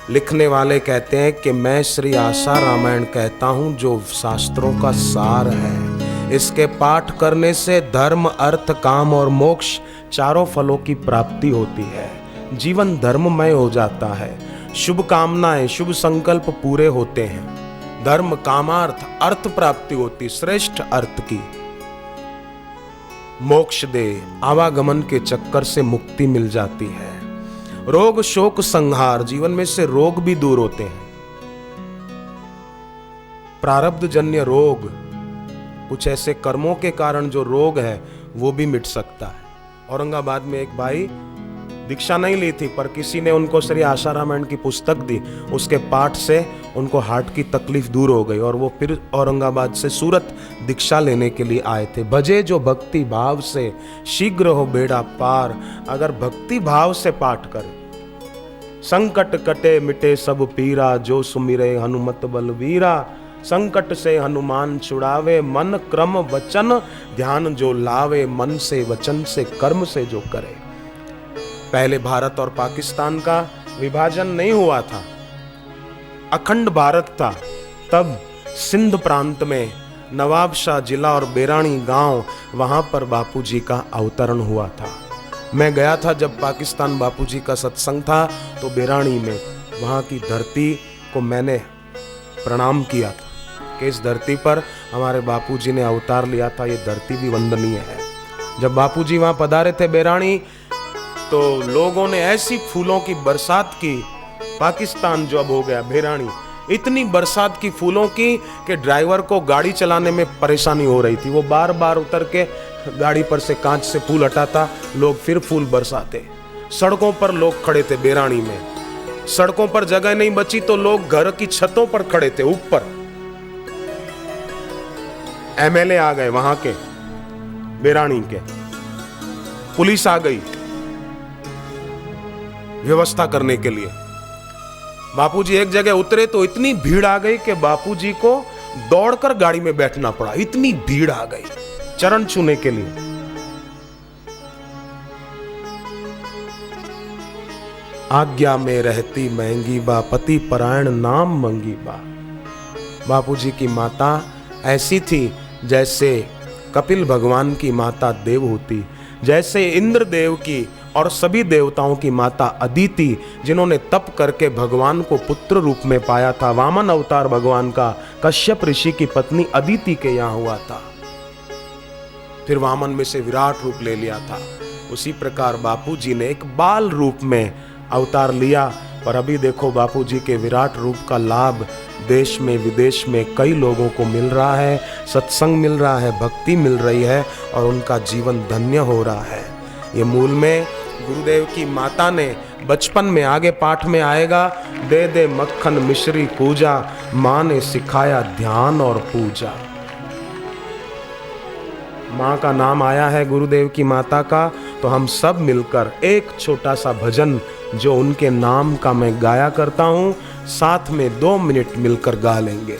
लिखने वाले कहते हैं कि मैं श्री आशा रामायण कहता हूँ जो शास्त्रों का सार है। इसके पाठ करने से धर्म, अर्थ, काम और मोक्ष चारों फलों की प्राप्ति होती है। जीवन धर्ममय हो जाता है। शुभ कामनाएं, शुभ संकल्प पूरे होते हैं। धर्म, कामार्थ, अर्थ प्राप्ति होती, श्रेष्ठ अर्थ की। मोक्ष दे, आवागमन के चक्कर से मुक्ति मिल जाती है। रोग शोक संहार, जीवन में से रोग भी दूर होते हैं। प्रारब्ध जन्य रोग, कुछ ऐसे कर्मों के कारण जो रोग है वो भी मिट सकता है। औरंगाबाद में एक भाई दीक्षा नहीं ली थी, पर किसी ने उनको श्री आशा रामायण की पुस्तक दी। उसके पाठ से उनको हार्ट की तकलीफ दूर हो गई और वो फिर औरंगाबाद से सूरत दीक्षा लेने के लिए आए थे। भजे जो भक्ति भाव से, शीघ्र हो बेड़ा पार। अगर भक्ति भाव से पाठ करे, संकट कटे मिटे सब पीरा, जो सुमिरे हनुमत बलवीरा। संकट से हनुमान छुड़ावे, मन क्रम वचन ध्यान जो लावे। मन से, वचन से, कर्म से जो करे। पहले भारत और पाकिस्तान का विभाजन नहीं हुआ था, अखंड भारत था। तब सिंध प्रांत में नवाबशाह जिला और बेराणी गांव, वहां पर बापूजी का अवतरण हुआ था। मैं गया था जब पाकिस्तान बापूजी का सत्संग था, तो बेराणी में वहां की धरती को मैंने प्रणाम किया था कि इस धरती पर हमारे बापूजी ने अवतार लिया था। ये धरती भी वंदनीय है। जब बापूजी वहां पधारे थे बेराणी, तो लोगों ने ऐसी फूलों की बरसात की। पाकिस्तान जो अब हो गया बेराणी, इतनी बरसात की फूलों की कि ड्राइवर को गाड़ी चलाने में परेशानी हो रही थी। वो बार बार उतर के गाड़ी पर से कांच से फूल हटाता, लोग फिर फूल बरसाते। सड़कों पर लोग खड़े थे बेराणी में। सड़कों पर जगह नहीं बची तो लोग घर की छतों पर खड़े थे, ऊपर। एमएलए आ गए वहां के, बेराणी के। पुलिस आ गई व्यवस्था करने के लिए। बापूजी एक जगह उतरे तो इतनी भीड़ आ गई कि बापूजी को दौड़कर गाड़ी में बैठना पड़ा। इतनी भीड़ आ गई चरण छूने के लिए। आज्ञा में रहती महंगी बा, पति परायण नाम मंगी बा। बापूजी की माता ऐसी थी जैसे कपिल भगवान की माता देवहूति, जैसे इंद्र देव की और सभी देवताओं की माता अदिति, जिन्होंने तप करके भगवान को पुत्र रूप में पाया था। वामन अवतार भगवान का कश्यप ऋषि की पत्नी अदिति के यहाँ हुआ था। फिर वामन में से विराट रूप ले लिया था। उसी प्रकार बापूजी ने एक बाल रूप में अवतार लिया। पर अभी देखो बापूजी के विराट रूप का लाभ देश में विदेश में कई लोगों को मिल रहा है। सत्संग मिल रहा है, भक्ति मिल रही है और उनका जीवन धन्य हो रहा है। ये मूल में गुरुदेव की माता ने बचपन में, आगे पाठ में आएगा, दे दे मक्खन मिश्री पूजा, माँ ने सिखाया ध्यान और पूजा। माँ का नाम आया है गुरुदेव की माता का, तो हम सब मिलकर एक छोटा सा भजन जो उनके नाम का मैं गाया करता हूँ, साथ में 2 मिनट मिलकर गा लेंगे।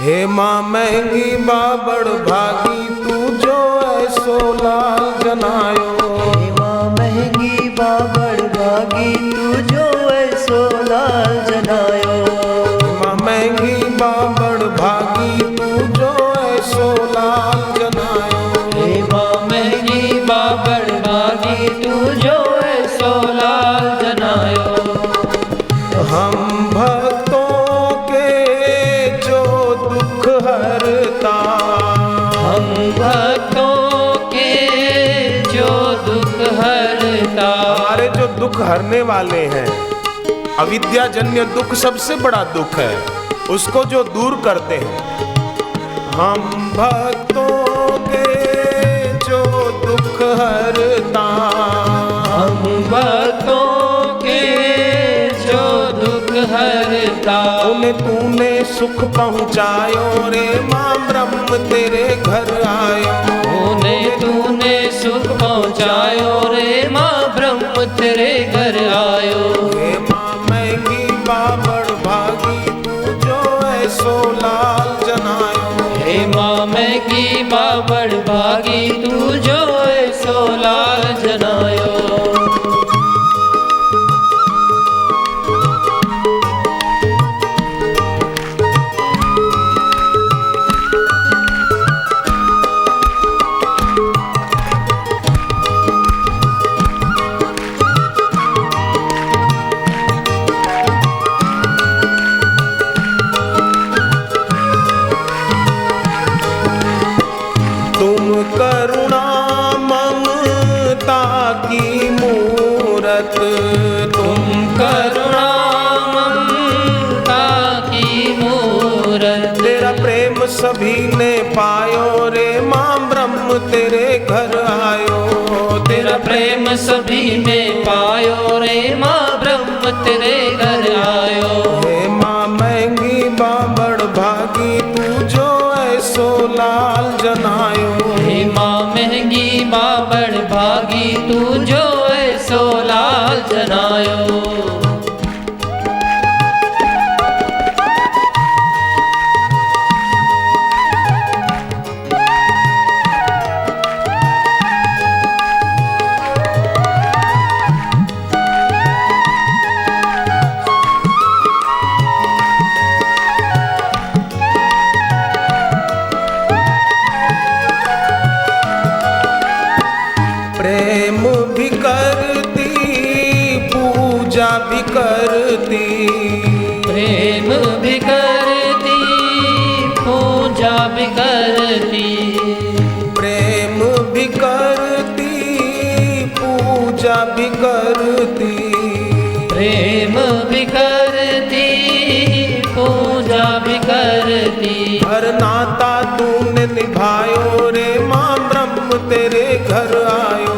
हे माँ महंगी बाबड़ भागी, तू जो ऐसो लाल जनायो। हे माँ महंगी बाबड़ भागी, तू जो ऐसो लाल जनायो। माँ महंगी बाबड़ भागी, तू जो ऐसो लाल जनायो। हे माँ महंगी बाबड़ भागी, तू जो ऐसो लाल जनायो। हम भक्तों के जो दुख हरता, हम भक्तों के जो दुख हरता। हमारे जो दुख हरने वाले हैं, अविद्या जन्य दुख सबसे बड़ा दुख है, उसको जो दूर करते हैं। हम भक्तों के जो दुख हरता, हम भक्तों के जो दुख हरता। उन्हें तूने सुख पहुँचायो रे माँ, ब्रह्म तेरे घर आयो। उन्हें तूने सुख पहुँचायो रे माँ, ब्रह्म तेरे घर आयो। हे माँ महंगी बाबड़ भागी, तू जो ऐसो लाल जनायो। हे माँ महंगी बाबड़ भागी, तू जो ऐसो लाल जनायो। सभी ने पायो रे माँ ब्रह्म तेरे घर आयो। तेरा प्रेम सभी ने पायो रे माँ ब्रह्म तेरे घर आयो। हे माँ महंगी बाबड़ भागी तू जो ऐसो लाल जनायो। हे माँ महंगी बाबड़ भागी तू जो ऐसो लाल जनायो। प्रेम भी करती पूजा भी करती। प्रेम भी करती पूजा भी करती। प्रेम भी करती पूजा भी करती। प्रेम भी करती पूजा भी करती। हर नाता तूने निभायो रे माँ ब्रह्म तेरे घर आयो।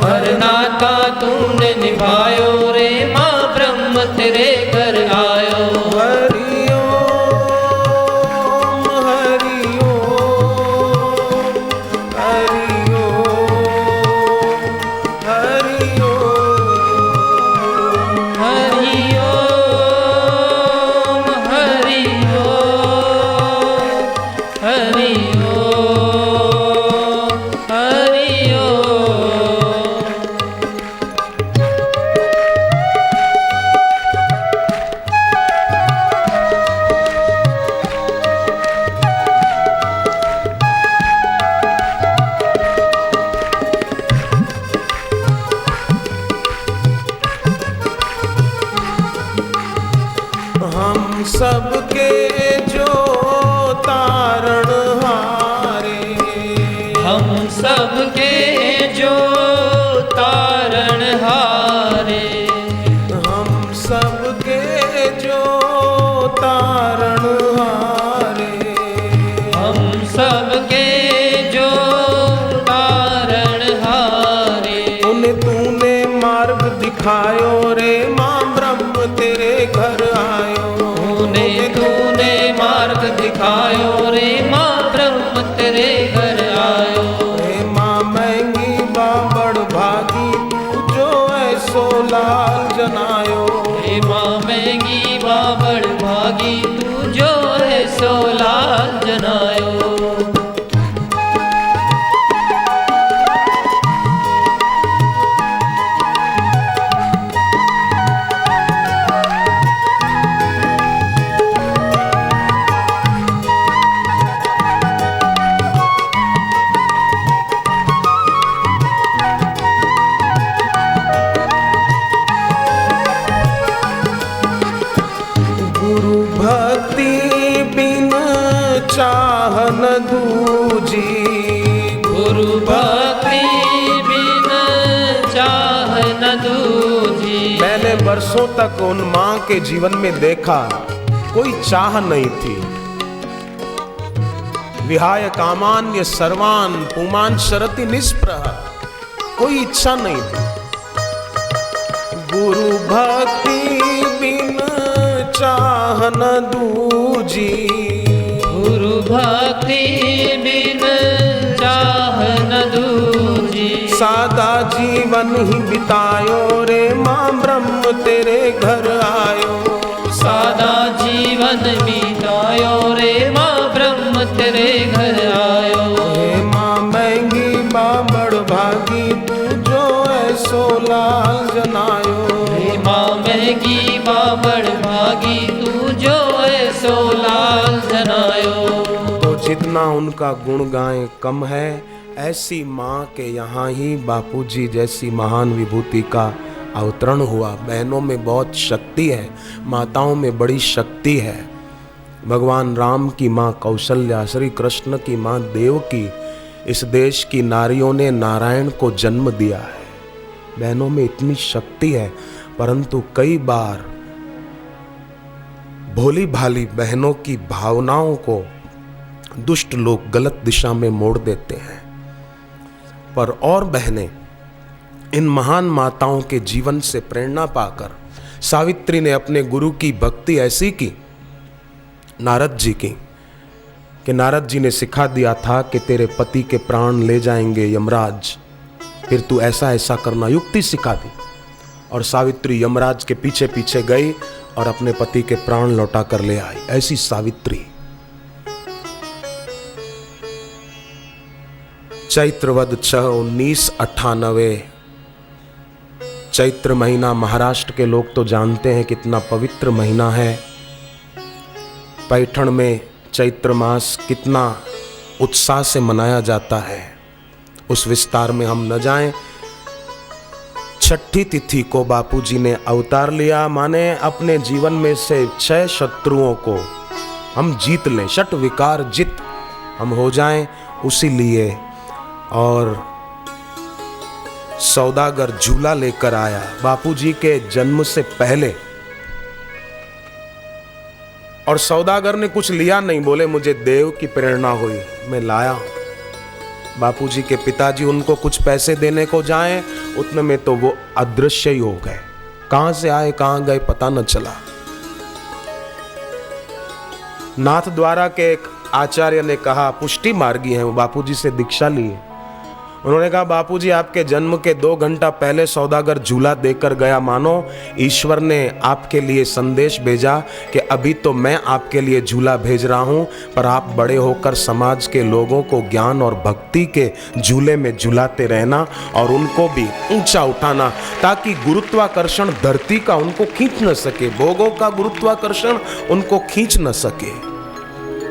हर नाता तूने निभायो रे माँ ब्रह्म तेरे घर आयो। हरि ओम हरि ओम हरि ओम हरि ओम। हरि ओम हरि ओम हरि ओम हरि ओम। हम सबके जो तारण हारे। हम सबके जो तारण हारे। हम सबके जो तारण हारे। हम सबके जो तारण हारे। उन्हें तूने मार्ग दिखायो रे माँ ब्रह्म तेरे घर आयो। उन्हें तूने मार्ग दिखायो रे माँ ब्रह्म तेरे घर आयो। हे माँ महंगी बाबड़ भागी तू जो ऐसो लाल जनायो। हे माँ महंगी बाबड़ भागी तू जो ऐसो लाल जनायो। गुरु भक्ति बिन चाह न दूजी। गुरु भक्ति बिन चाह न दूजी। मैंने बरसों तक उन माँ के जीवन में देखा कोई चाह नहीं थी। विहाय कामान्य सर्वान पुमान शरति निष्प्रह, कोई इच्छा नहीं थी। गुरु भक्ति बिन चाह न दूजी। गुरु भक्ति बिन चाह न दूजी। सादा जीवन ही बितायो रे माँ ब्रह्म तेरे घर आयो। सादा जीवन बितायो रे माँ ब्रह्म तेरे घर आयो। हे माँ महंगी बाबड़ भागी तू जो ऐसो लाल जनायो। हे माँ महंगी बाबड़ भागी तू जो ऐसो लाल जनायो। तो जितना उनका गुण गाएं कम है। ऐसी माँ के यहाँ ही बापूजी जैसी महान विभूति का अवतरण हुआ। बहनों में बहुत शक्ति है, माताओं में बड़ी शक्ति है। भगवान राम की माँ कौशल्या, श्री कृष्ण की माँ देवकी, इस देश की नारियों ने नारायण को जन्म दिया है। बहनों में इतनी शक्ति है, परंतु कई बार भोली भाली बहनों की भावनाओं को दुष्ट लोग गलत दिशा में मोड़ देते हैं। पर और बहनें, इन महान माताओं के जीवन से प्रेरणा पाकर सावित्री ने अपने गुरु की भक्ति ऐसी की, नारद जी की, कि नारद जी ने सिखा दिया था कि तेरे पति के प्राण ले जाएंगे यमराज, फिर तू ऐसा ऐसा करना, युक्ति सिखा दी। और सावित्री यमराज के पीछे पीछे गई और अपने पति के प्राण लौटा कर ले आई। ऐसी सावित्री। चैत्रवद 6/1998, चैत्र महीना महाराष्ट्र के लोग तो जानते हैं कितना पवित्र महीना है। पैठण में चैत्र मास कितना उत्साह से मनाया जाता है, उस विस्तार में हम न जाएं। छठी तिथि को बापूजी ने अवतार लिया, माने अपने जीवन में से 6 शत्रुओं को हम जीत लें, षट विकार जित हम हो जाएं, उसी लिए। और सौदागर झूला लेकर आया बापूजी के जन्म से पहले, और सौदागर ने कुछ लिया नहीं, बोले मुझे देव की प्रेरणा हुई, मैं लाया। बापूजी के पिताजी उनको कुछ पैसे देने को जाएं, उतने में तो वो अदृश्य ही हो गए। कहां से आए कहां गए पता न चला। नाथ द्वारा के एक आचार्य ने कहा, पुष्टि मार्गी हैं, वो बापूजी से दीक्षा लिए। उन्होंने कहा, बापूजी आपके जन्म के 2 घंटा पहले सौदागर झूला देकर गया, मानो ईश्वर ने आपके लिए संदेश भेजा कि अभी तो मैं आपके लिए झूला भेज रहा हूं, पर आप बड़े होकर समाज के लोगों को ज्ञान और भक्ति के झूले में झूलाते रहना और उनको भी ऊंचा उठाना, ताकि गुरुत्वाकर्षण धरती का उनको खींच न सके, भोगों का गुरुत्वाकर्षण उनको खींच न सके।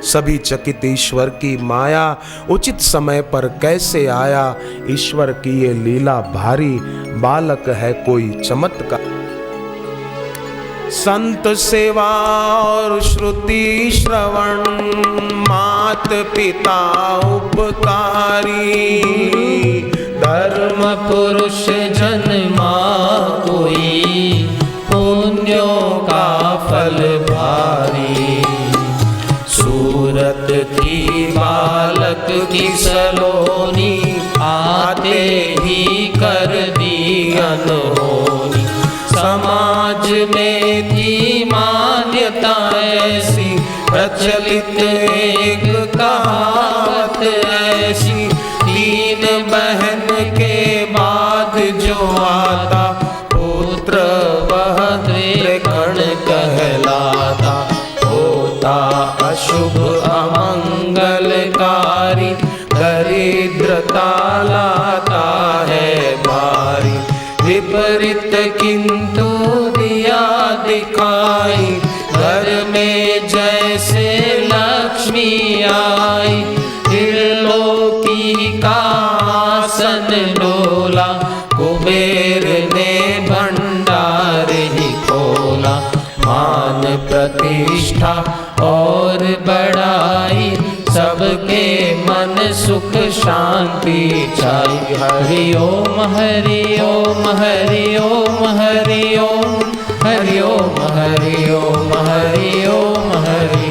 सभी चकित ईश्वर की माया, उचित समय पर कैसे आया, ईश्वर की ये लीला भारी, बालक है कोई चमत्कार। संत सेवा और श्रुति श्रवण, मात पिता उपकारी, धर्म पुरुष जन्मा कोई, पुण्यों का फल भारी। सूरत थी बालक की सलोनी, आते ही कर दी अनहोनी। समाज में थी मान्यता ऐसी, प्रचलित एक कहावत ऐसी, 3 बहन के बाद जो आता, पुत्र वह त्रिगण कहलाता। अशुभ अमंगलकारी, दरिद्रता लाता है भारी। विपरीत किंतु दिया दिखाई, घर में जैसे लक्ष्मी आई। त्रिलोकी का आसन डोला, कुबेर ने भंडार ही खोला। मान प्रतिष्ठा और बड़ाई, सबके मन सुख शांति छाई। हरि ओम हरि ओम हरि ओम हरि ओम हरि ओम हरि ओम हरि ओम हरि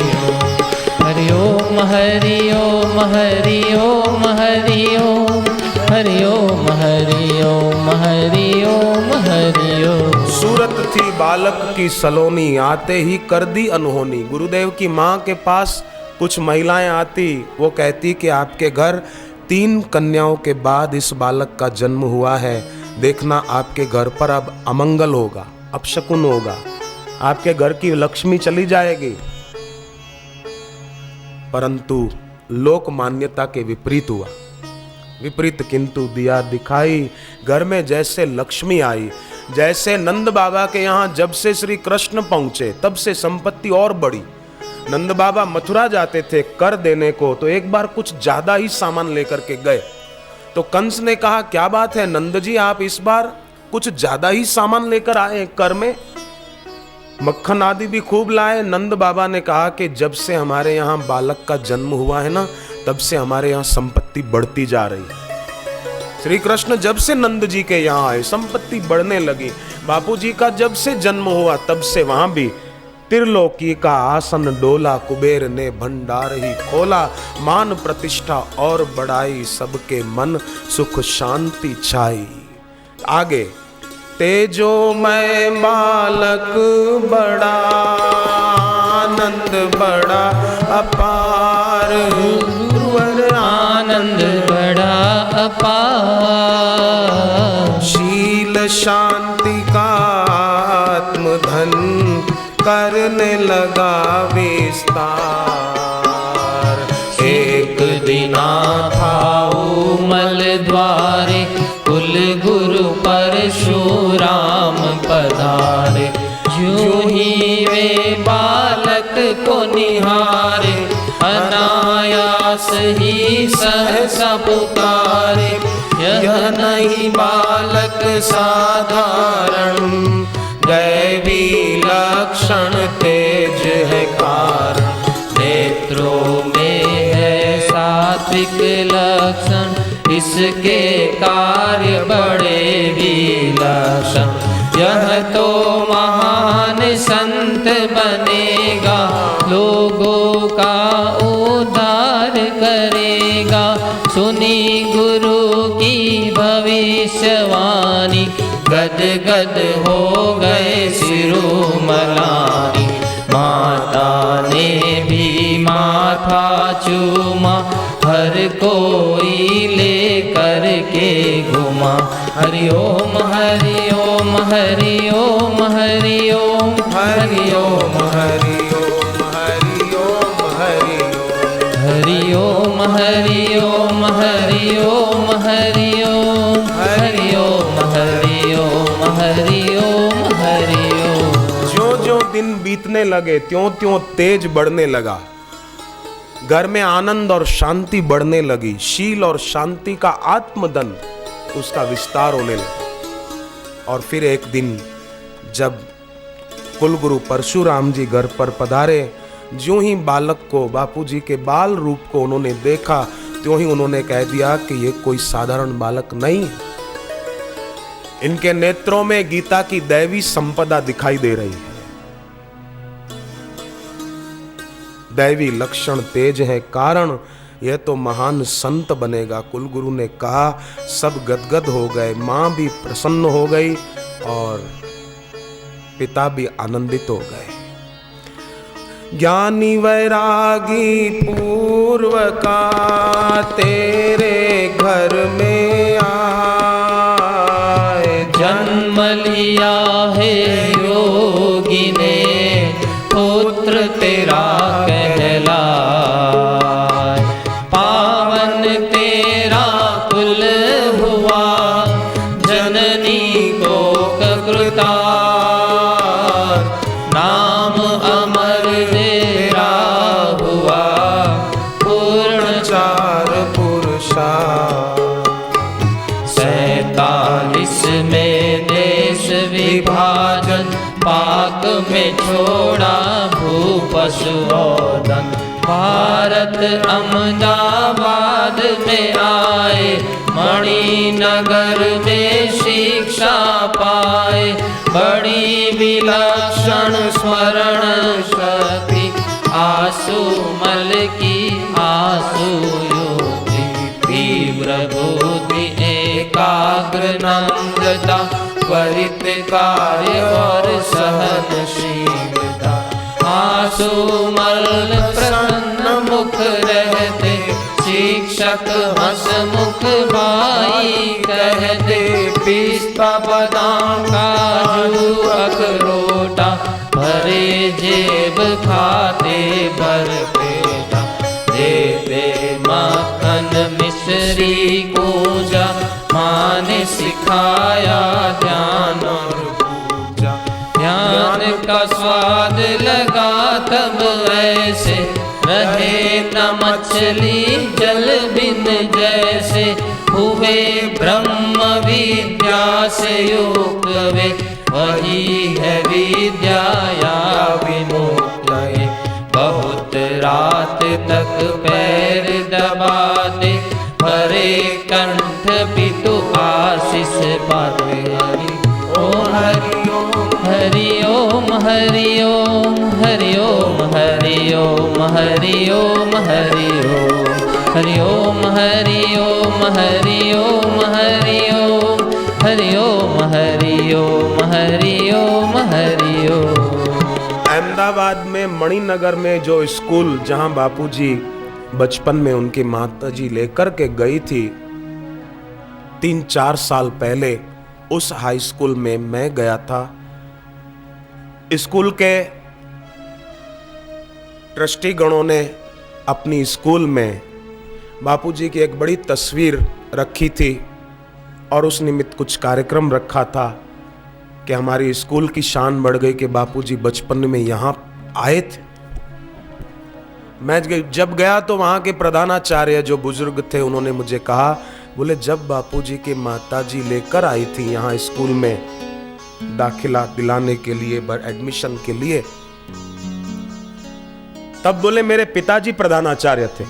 ओम हरि ओम हरि ओम हरि ओम हरि ओम हरि ओम हरि ओम हरि ओम। सूरत थी बालक की सलोनी, आते ही कर दी अनहोनी। गुरुदेव की माँ के पास कुछ महिलाएं आती, वो कहती कि आपके घर 3 कन्याओं के बाद इस बालक का जन्म हुआ है, देखना आपके घर पर अब अमंगल होगा, अपशकुन होगा, आपके घर की लक्ष्मी चली जाएगी। परंतु लोक मान्यता के विपरीत हुआ। विपरीत किंतु दिया दिखाई, घर में जैसे लक्ष्मी आई। जैसे नंद बाबा के यहाँ जब से श्री कृष्ण पहुंचे तब से संपत्ति और बढ़ी। नंद बाबा मथुरा जाते थे कर देने को, तो एक बार कुछ ज्यादा ही सामान लेकर के गए। तो कंस ने कहा, क्या बात है नंद जी, आप इस बार कुछ ज्यादा ही सामान लेकर आए कर में, मक्खन आदि भी खूब लाए। नंद बाबा ने कहा कि जब से हमारे यहाँ बालक का जन्म हुआ है ना, तब से हमारे यहाँ संपत्ति बढ़ती जा रही है। श्री कृष्ण जब से नंद जी के यहाँ आए, संपत्ति बढ़ने लगी। बापूजी का जब से जन्म हुआ तब से वहां भी त्रिलोकी का आसन डोला, कुबेर ने भंडार ही खोला। मान प्रतिष्ठा और बढ़ाई, सबके मन सुख शांति छाई। आगे तेजो मैं बालक बड़ा, आनंद बड़ा अपार, गुरुवर आनंद बड़ा अपार। शील शांति का आत्मधन, करने लगा विस्तार। एक दिना था उमल द्वारे, कुल गुरु परशुराम पधारे। यूं ही वे बालक को निहारे, अनायास ही सहसा पुकारे। यह नहीं बालक साधारण, दैवी लक्षण तेज है कारण। नेत्रों में है सात्विक लक्षण, इसके कार्य बड़े विलक्षण। यह तो महान संत बनेगा, लोगों का उद्धार करेगा। सुनी गुरु की भविष्यवाणी, गद गद हो गए शिरोमणि। माता ने भी माथा चूमा, हर कोई ले करके घुमा। हरि ओम हरि ओम हरि ओम हरि ओम हरि ओम हरि ओम हरि ओम हरि ओम हरि ओम हरि ओम हरि ओम हरि ओम हरि ओम हरि ओम हरि ओम हरि ओम। जो जो दिन बीतने लगे त्यों त्यों तेज बढ़ने लगा, घर में आनंद और शांति बढ़ने लगी। शील और शांति का आत्मधन उसका विस्तार होने लगा। और फिर एक दिन जब कुलगुरु परशुराम जी घर पर पधारे, ज्यों ही बालक को, बापूजी के बाल रूप को उन्होंने देखा, त्यों ही उन्होंने कह दिया कि ये कोई साधारण बालक नहीं है। इनके नेत्रों में गीता की दैवी संपदा दिखाई दे रही है। दैवी लक्षण तेज है कारण, यह तो महान संत बनेगा। कुलगुरु ने कहा, सब गदगद हो गए। मां भी प्रसन्न हो गई और पिता भी आनंदित हो गए। ज्ञानी वैरागी पूर्व का तेरे घर में आए, जन्म लिया है योगी ने, पुत्र तेरा कहलाए। पावन तेरा कुल हुआ, जननी को कृतार। नाम अमर तेरा हुआ, पूर्ण चार पुरुषा। 47 में देश विभाजन, पाक में छोड़ा भूपशुओदन। भारत अहमदाबाद में आए, मणिनगर में शिक्षा पाए। बड़ी विलक्षण स्मरण शक्ति, आसुमल की आसु योगी। तीव्र बुद्धि एकाग्र नम्रता, त्वरित कार्य और सहनशीलता। आसुमल प्रसन्न मुख रहते, शिक्षक हंसमुख भाई कहते। पिस्ता बादाम काजू अखरोटा, भरे जेब खाते भर पेटा। देते मक्खन मिश्री पूजा, माँ ने सिखाया ध्यान और पूजा। ध्यान का स्वाद लगा तब ऐसे, रहे न मछली जल बिन जैसे। हुए ब्रह्म विद्या से युक्त वे, वही है विद्या या विमुक्त है। बहुत रात तक पैर दबाते, भरे कंठ पितु आशीष पाते। हरि ओम हरि ओम हरि ओम हरि ओम हरि ओम हरि ओम हरि ओम हरि ओम हरि ओम हरि ओम हरि ओम हरि ओम हरि ओम हरि ओम हरि ओम हरि ओम। अहमदाबाद में मणिनगर में जो स्कूल जहां बापूजी बचपन में उनकी माताजी लेकर के गई थी 3-4 साल पहले, उस हाई स्कूल में मैं गया था। स्कूल के ट्रस्टी गणों ने अपनी स्कूल में बापूजी की एक बड़ी तस्वीर रखी थी और उस निमित्त कुछ कार्यक्रम रखा था कि हमारी स्कूल की शान बढ़ गई कि बापूजी बचपन में यहाँ आए थे। मैं जब गया तो वहाँ के प्रधानाचार्य जो बुजुर्ग थे उन्होंने मुझे कहा, बोले जब बापूजी की माताजी लेकर आई थी यहाँ स्कूल में दाखिला दिलाने के लिए, एडमिशन के लिए, तब बोले मेरे पिताजी प्रधानाचार्य थे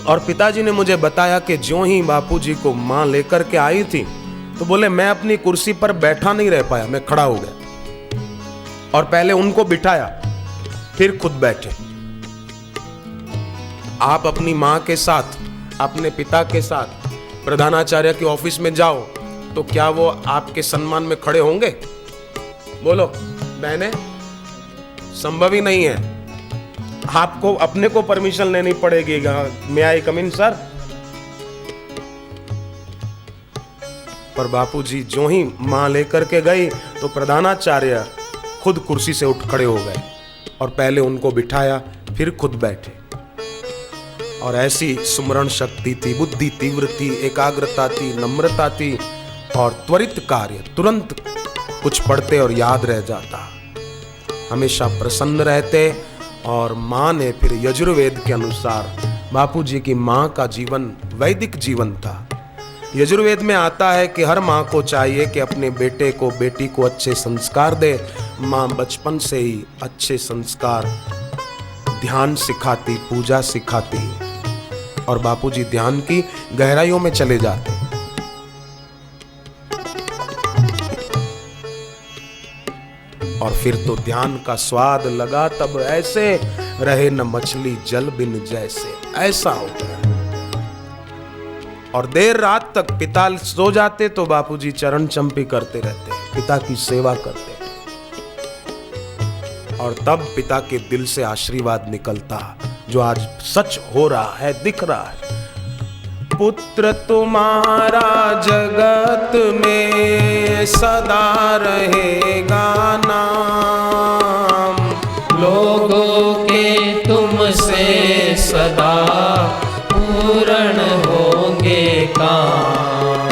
और पिताजी ने मुझे बताया कि ज्यों ही बापूजी को माँ लेकर के आई थी तो बोले मैं अपनी कुर्सी पर बैठा नहीं रह पाया, मैं खड़ा हो गया और पहले उनको बिठाया फिर खुद बैठे। आप अपनी माँ के साथ, अपने पिता के साथ प्रधानाचार्य के ऑफिस में जाओ तो क्या वो आपके सम्मान में खड़े होंगे? बोलो बहने, संभव ही नहीं है। आपको अपने को परमिशन लेनी पड़ेगी। मे आई कम इन सर? पर बापूजी जो ही मां लेकर के गई तो प्रधानाचार्य खुद कुर्सी से उठ खड़े हो गए और पहले उनको बिठाया फिर खुद बैठे। और ऐसी सुमरण शक्ति थी, बुद्धि तीव्र थी, एकाग्रता थी, नम्रता थी और त्वरित कार्य, तुरंत कुछ पढ़ते और याद रह जाता, हमेशा प्रसन्न रहते। और माँ ने फिर यजुर्वेद के अनुसार, बापूजी की माँ का जीवन वैदिक जीवन था। यजुर्वेद में आता है कि हर माँ को चाहिए कि अपने बेटे को, बेटी को अच्छे संस्कार दे। माँ बचपन से ही अच्छे संस्कार, ध्यान सिखाती, पूजा सिखाती और बापूजी ध्यान की गहराइयों में चले जाते। और फिर तो ध्यान का स्वाद लगा, तब ऐसे रहे न मछली जल बिन जैसे, ऐसा हो गया। और देर रात तक पिता सो जाते तो बापूजी चरण चंपी करते रहते, पिता की सेवा करते। और तब पिता के दिल से आशीर्वाद निकलता जो आज सच हो रहा है, दिख रहा है। पुत्र तुम्हारा जगत में सदा रहेगा नाम, लोगों के तुमसे सदा पूर्ण होंगे काम।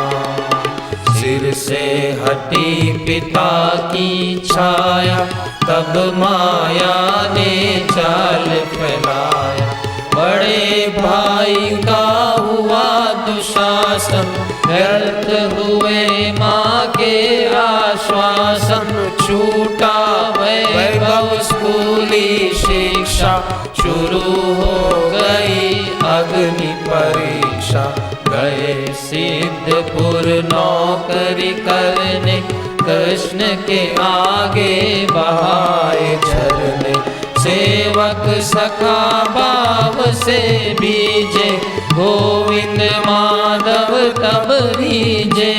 सिर से हटी पिता की छाया, तब माया ने चाल फैलाया। बड़े भाई का हुआ दुशासन, व्यर्थ हुए माँ के आश्वासन। छूटा वैभव स्कूली शिक्षा, शुरू हो गई अग्नि परीक्षा। गए सिद्धपुर नौकरी करने, कृष्ण के आगे बहाए झरने। सेवक सखा भाव से बीजे, गोविंद माधव तब रीजे।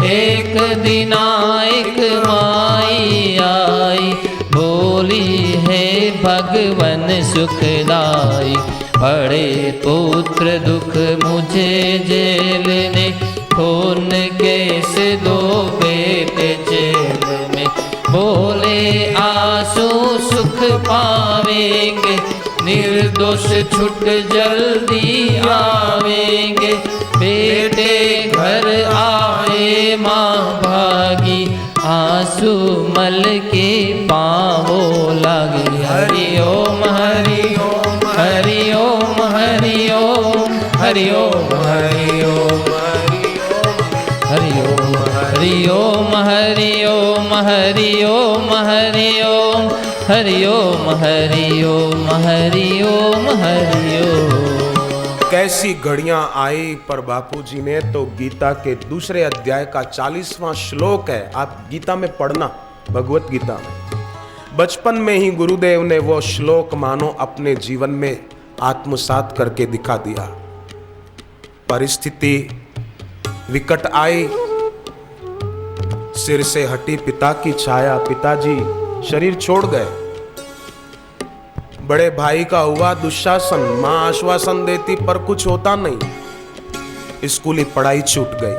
एक दिन एक माई आई, बोली है भगवन सुखदाई। बड़े पुत्र दुख मुझे जेल ने, खून केस दो बेटे जेल में। बोले आंसू सुख पावेंगे, निर्दोष छुट जल्दी आवेंगे। बेटे घर आए माँ भागी, आंसू मल के पाँवों लगे। हरि ओम हरि ओम हरि ओम हरि ओम हरि ओम हरि ओम हरि ओम हरि ओम हरि ओम हरि ओम हरि ओम हरि ओम हरि ओम हरि ओम हरि ओम। कैसी घड़ियां आई, पर बापूजी ने तो गीता के दूसरे अध्याय का 40वां श्लोक है, आप गीता में पढ़ना, भगवत गीता में। बचपन में ही गुरुदेव ने वो श्लोक मानो अपने जीवन में आत्मसात करके दिखा दिया। परिस्थिति विकट आई, सिर से हटी पिता की छाया, पिताजी शरीर छोड़ गए। बड़े भाई का हुआ दुशासन, मां आश्वासन देती पर कुछ होता नहीं। स्कूली पढ़ाई छूट गई,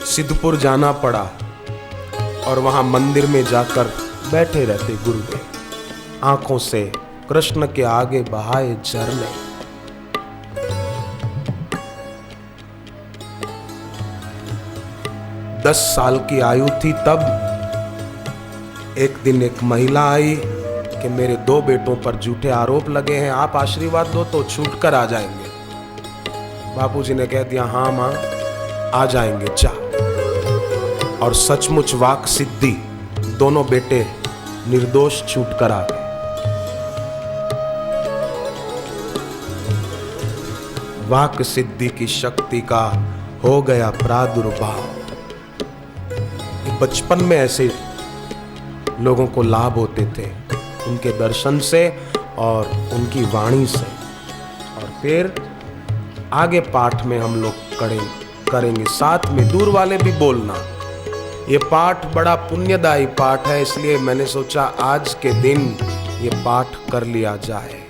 सिद्धपुर जाना पड़ा और वहां मंदिर में जाकर बैठे रहते गुरुदेव, आंखों से कृष्ण के आगे बहाए झरने। दस साल की आयु थी तब। एक दिन एक महिला आई कि मेरे 2 बेटों पर झूठे आरोप लगे हैं, आप आशीर्वाद दो तो छूट कर आ जाएंगे। बापूजी ने कह दिया, हाँ मां आ जाएंगे, जा। और सचमुच वाक सिद्धि, दोनों बेटे निर्दोष छूट कर आ गए। वाक सिद्धि की शक्ति का हो गया प्रादुर्भाव। बचपन में ऐसे लोगों को लाभ होते थे, उनके दर्शन से और उनकी वाणी से। और फिर आगे पाठ में हम लोग करेंगे साथ में, दूर वाले भी बोलना। ये पाठ बड़ा पुण्यदायी पाठ है, इसलिए मैंने सोचा आज के दिन ये पाठ कर लिया जाए।